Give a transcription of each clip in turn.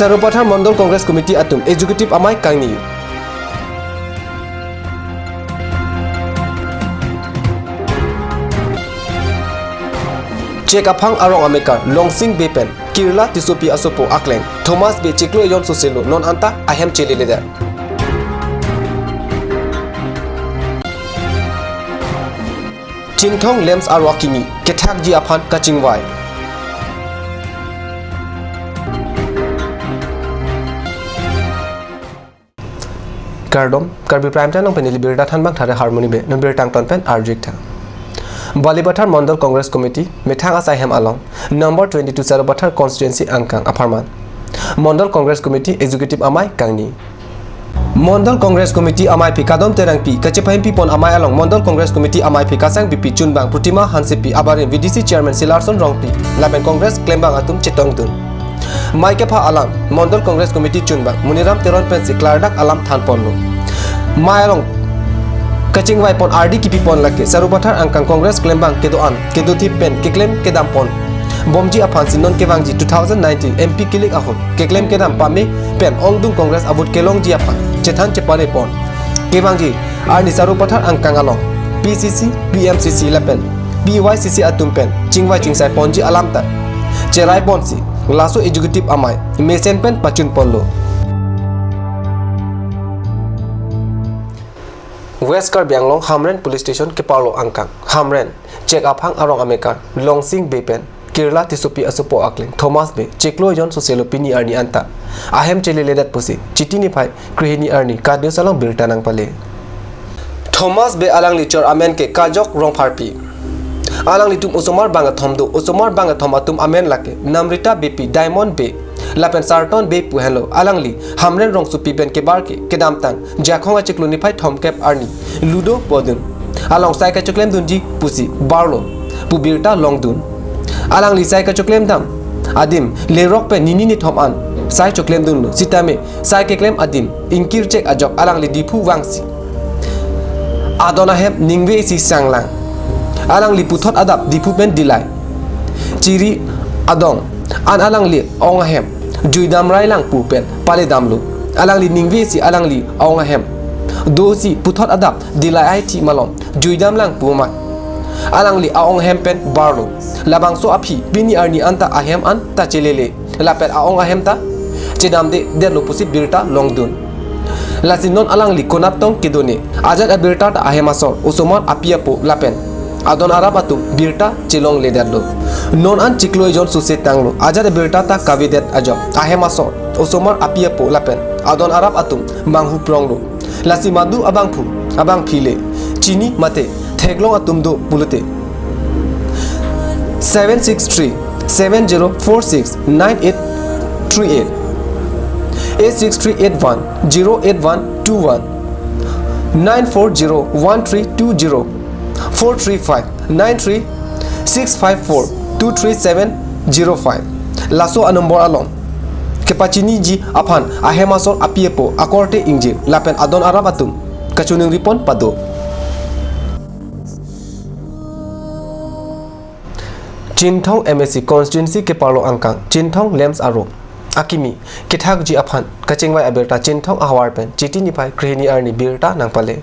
Sarupathar Mandal Congress Committee atum Executive amai kangni. Cek aphang arong amekar Longsing Bepen Kirla Tisopi Asopo Akleng Thomas Be Cheklo Yon Soselo non anta ahem cheleleda. Chingthong Lems Arwakimi Ketak Ji Aphan Kachingwai Karbi Prime Time Penili Birda Thanbang Thare Harmony Be Number Tangton Pen Arjikta Balibathar Mandal Congress Committee Methang Asaihem Along Number 22 Sarupathar Constituency Angkang Aparman Mandal Congress Committee Executive Amai Kangni Mandal Congress Committee Amai Pi Kadom Terang Pi Kachepahim Pi Pon Amai Along Mandal Congress Committee Amai Pi Kasang BP Chunbang Putima Hansepi Abarin VDC Chairman Silarson Rongpi Laben Congress Klembang Atum Chetongtun Maikepa Alam Mandal Congress Committee Chunbang Muniram Teron Pensi Klardak Alam Thanponlo Mai Along Kachingwai Pon RD Kipi Pon Lake Sarupathar Angkang Congress Klembang Kedoan Keduti Pen Keklem Kedam Pon Bomji Aphansi Non Kevangji 2019 MP Kilik Ahon Keklem Kedam Pame Pen Ongdung Congress Abut Kelong Ji Aphan Chethan Chepare Pon Kevangji Arni Sarupathar Angkang Along PCC PMCC Lapen BYCC Atum Pen Chingwai Chingsai Ponji Alamta Cherai Ponsi Laso Executive Amai Mesen Pen Pachun Pollo West Karbi Anglong Hamren Police Station ke Paulo Angkang Hamren Cek aphang arong amekar Longsing Bepen Kirla Tisopi Asopo Akleng Thomas Be Cheklo Yon Soselo Pini Arni Anta Ahem Cheleledat Pusi Chitini Pai Krihini Arni Kadyo Salong Biltanang Pale Thomas Be Alang Lichor Amen ke Kajok Rong Parpi Alang Litum Usomar Banga Thomdo Usomar Banga Thomatum Amen Lake Namrita BP Diamond Be Lapen Sarton Be Puhelo Alangli Hamren Rong Supi Ben Kebarke Kedamtang Jakhonga Chikluni Pai Thomkep Arni Ludo Bodun Along Saika Choklem Dunji Pusi Barlo Pubirta Longdun Alangli Saika Choklem Dam Adim Lerok Pe Nini Thom An Sai Choklem Dun Sitame Saika Klem Adim Inkir Chek Ajok Alangli Dipu Wangsi Adonahem Ningwe Si Sanglang Alangli Puthot Adap Dipu Ben Dilai Chiri Adong An Alangli Ongahem Juidam Rai Lang Pupen Pale Damlu Alangli Ningwe Si Alangli Ongahem Dosi Puthot Adap Dilai IT Malom Juidam Lang Pumat Alangli Aonghem Pen Barlo Labang So Api Bini Arni Anta Ahem An Ta Chelele Lapet Aong Ahem Ta Chedam De Derlo Pusi Birta Longdun Lasinon Alangli Konaptong Kedone Ajat Abirta Ta Ahemasor Usomar Apiapo Lapen Adon Arab Atum Birta Chelong Lederlo Non An Chiklo Jon Suset Tanglo Ajat Birta Ta Kavidet Ajo Ahemasor Usomar Apiapo Lapen Adon Arab Atum Manghu Pronglo Lasimadu Abangpu Abang Pile Chini Mate Theglong Atumdo Bulute 763 7046 9838 86381 08121 9401320 435 93 654 23705 Laso Anombor Along Kepachini Ji Aphan Ahemasor Apiepo Akorte Injil Lapen Adon Arabatum Kachuning Ripon Pado Chingthong MSC Constituency ke Paulo Angkang Chingthong Lems Aro Akimi Kethak Ji Aphan Kachingwai Aberta Chingthong Ahwar Pen Chitini Pai Krihini Arni Birta Nangpale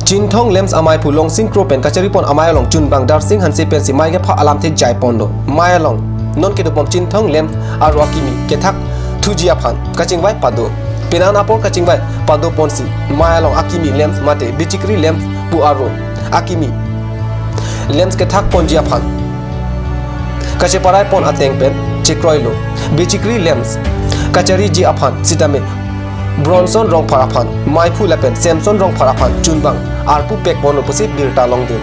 Chingthong Lems Amai Pu Longsing Kropen Kacharipon Amai Along Chunbang Darsing Hanse Pensi Maige Pha Alam The Jai Pondo Mai Along Non Kedopom Chingthong Lems Aro Akimi Kethak Thuji Aphan Kachingwai Pado Penan Apor Kachingwai Pado Ponsi Mai Along Akimi Lems Mate Bichikri Lems Pu Aro Akimi Lems Kethak Ponji Aphan Kacheparai Pon Ateng Pen Chekroilo Bichikri Lems Kachari Ji Aphan Sitame Bronson Rong Paraphan Maipu Lapen Samson Rong Paraphan Chunbang Arpu Pek Pono Pusi Birta Longdun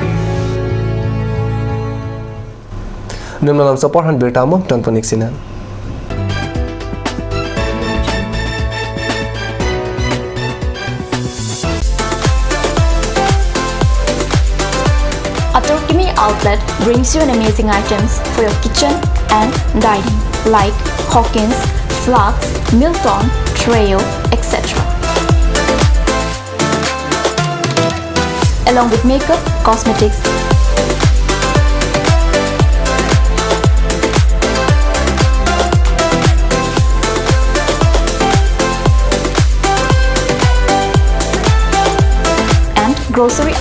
Numnalam Support Han Birta Mo Tonponik Sinan Atokimi Outlet brings you an amazing items for your kitchen and dining like Hawkins, Flax, Milton, Trail, etc. Along with makeup, cosmetics,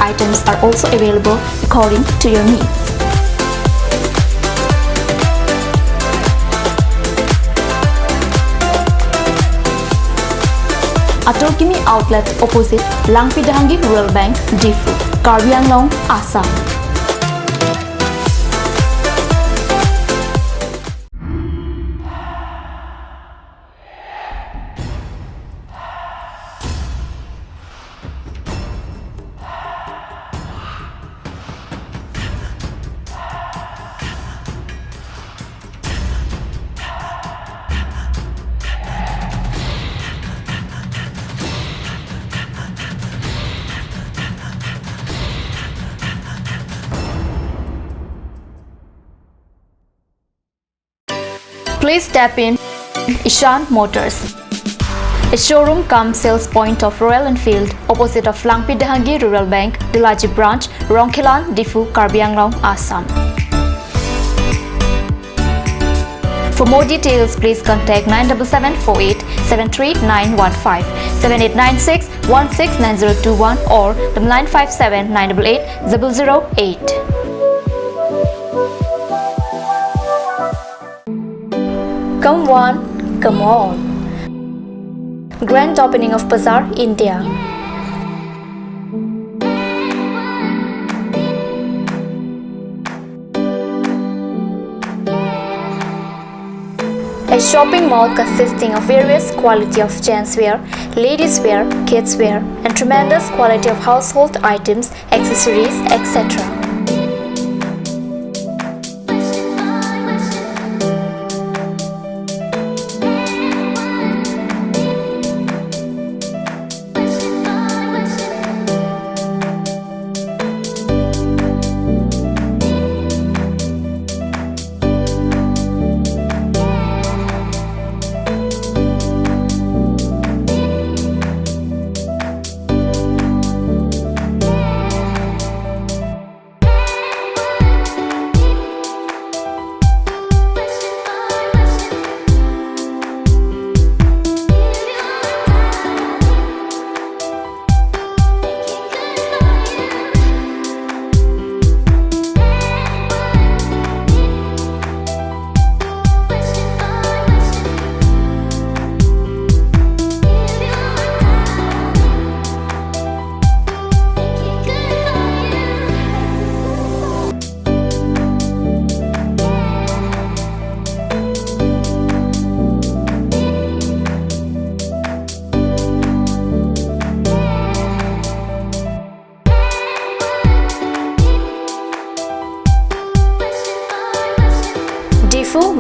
items are also available according to your needs. Atorkimi outlet opposite Langpidahangi Rural Bank, Difu, Karbi Anglong, Assam. Please step in Ishan Motors, a showroom cum sales point of Royal Enfield opposite of Langpidahangi Rural Bank, Dilaji Branch, Rongkhelan, Difu, Karbi Anglong, Assam. For more details, please contact 97748 73915, 7896 169021 or 957 988 008. Come one, come all. Grand opening of Bazaar, India. A shopping mall consisting of various quality of gents wear, ladies wear, kids wear, and tremendous quality of household items, accessories, etc.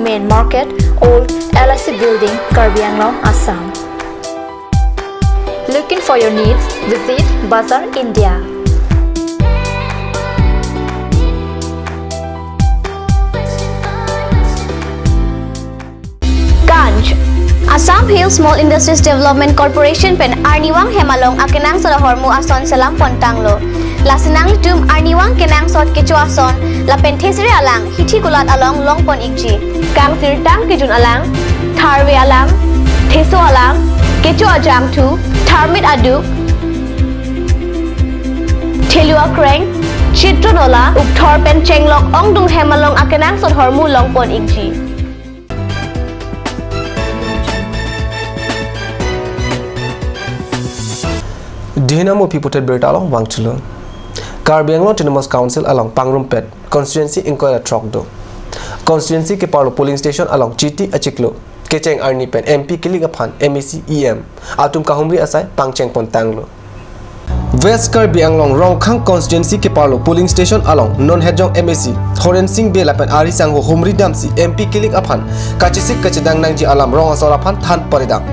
Main Market, Old LIC Building, Karbi Anglong, Assam. Looking for your needs? Visit Bazaar, India. Ganj Assam Hill Small Industries Development Corporation pen Arniwang Hemalong akenang sa hormu ason salam pontanglo. Lasinang litum Arniwang kenang sot kecu ason la penthesire alang hithi kulat along longpon ikji. Kang sirtang kijun alang, tharwe alang, theso alang, kecu ajam tu, tharmit aduk, thelua kreng, chitronola, ukthor pen chenglok ongdung hemalong akenang sot hormu longpon ikji. Dinamo pipoted Berta along Wangchulo. Karbi Anglong Autonomous Council along Pangrumpet, constituency inquire Trokdo. Constituency ke parlo polling station along Chiti Achiklo, Kecheng Arni Pen, MP Kiling upon MEC EM, Atum Kahumri Asai, Pangcheng Pontanglo. West Karbi Anglong Rongkhang constituency ke parlo polling station along Non Hejong MEC, Horen Singh Belapan Ari Sangho Humri Damsi, MP Kiling upon, Kachisik Kachidang Nangji Alam Rong Asorapan Than Paridang.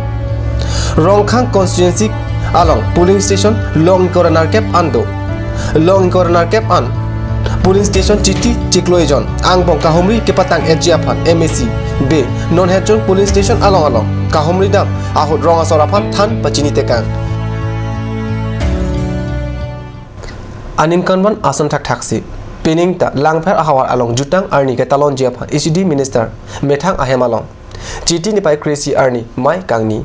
Rongkhang constituency along polling station Long Coroner Cap Ando, Long Coroner Cap An. Polling station Chiti Chikloijon Angbong Kahumri Kepatang Ejiapan MEC B Non Hejong polling station along Kahumri Dam Ahud Rong Asorapan Than Pachini Tekan Anin Kanwan Ason Tak Taxi Pining Ta Langper Ahawar along Jutang Arni Ketalon Jiapan ECD Minister Methang Ahem along Chiti Nipai Kresi Arni Mai Kangni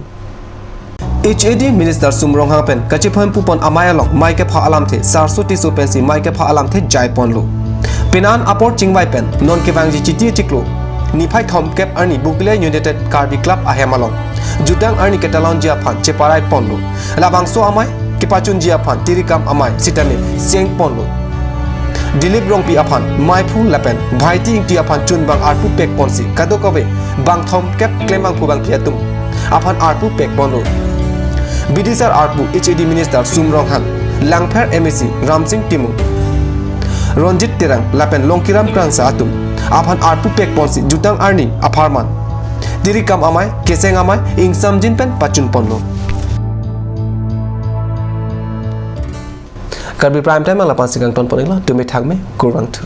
HAD Minister Sumrong Hangpen Kachipon Pupon Amayalong Maike Pha Alam The Sarsuti Supensi Maike Pha Alam The Jaipon Lu Penan Apor Chingwai Pen Non Kevangji Chiti Chiklu Nipai Thom Kep Arni Bukle United Karbi Club Ahemalong Judang Arni Ketalon Jiaphan Cheparai Ponlu Labangso Amai Kipachun Jiaphan Tirikam Amai Sitami Seng Ponlu Dilip Rongpi Aphan Maipu Lapen Bhaiti Ingti Aphan Chunbang Arpu Pek Ponsi Kadokobe Bang Thom Kep Klemang Pubang Piatum Aphan Arpu Pek Ponlu Bidisar Arpu HAD Minister Sumrong Han Langpher MEC Ramsing Timu Ronjit Tirang Lapen Longkiram Krangsa Atum Aphan Arpu Pek Ponsi Jutang Arni Aparman Tirikam Amai Keseng Amai Ingsam Jinpen Pachun Ponlo Karbi Prime Time Alapan Sigang Ton Ponilo Tumi Thagme Kurang Tu